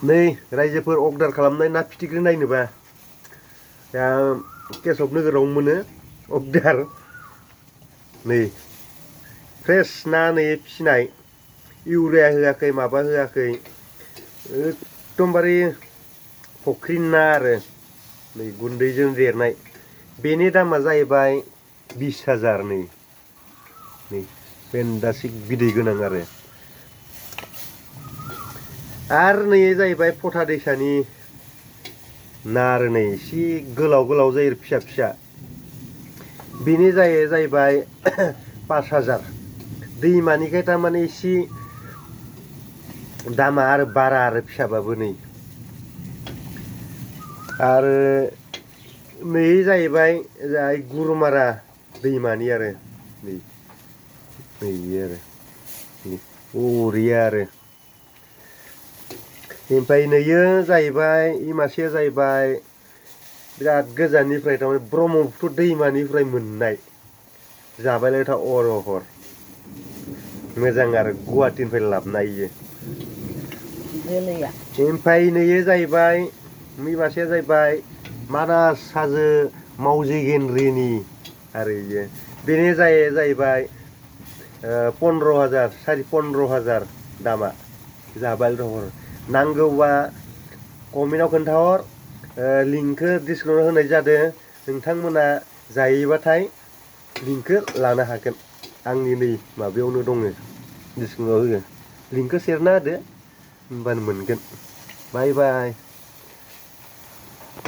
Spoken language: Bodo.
नै रायजोफोर अर्डार खालामनाय ना फिथिख्रि नायनोबा दा केसब नोगोराव मोनो अर्डार नै फ्रेस ना नै फिसिनाय इउरिया होआखै माबा होआखै एकदमबारे फुख्रिनि ना आरो नै गुन्दैजों देरनाय बेनि दामा जाहैबाय 20,000 नै फेन्टास्टिक बिदै गोनां आरो नै जाहैबाय फथा दैसानि ना आरो नै एसे गोलाव गोलाव जायो फिसा फिसा बेनि जाहैबाय 5,000 दैमानिखाय थारमाने एसे दामा आरो बारा आरो फिसाबाबो नै आरो नै जाहैबाय गुरुमारा दैमानि आरो नै आरो बरिया आरो ओमफ्राय नैयो जाहैबाय इ मासेया जाहैबाय बिराद गोजाननिफ्राय थारमाने ब्रह्मपुत्र दैमानिफ्राय मोननाय जाबायलाय था अरहर मोजां आरो गुवाहाटीनिफ्राय लाबोनाय इयो ओमफ्राय नैयो जाहैबाय इ मासेया जाहैबाय मानास हाजो मावजि गेन्द्रिनि आरो इयो बेनि जाहैबाय 15,000 15,000 दामा जाबाय दहर नांगौबा कमेन्टआव खोन्थाहर लिंकखौ डिसक्रिपसनाव होनाय जादों नोंथांमोना जायोबाथाय लिंकखौ लानो हागोन आंनि नै माबायावनो दङ डिसक्रिपसनाव होगोन लिंकखौ सेरना होदो होमबानो मोनगोन बाय बाय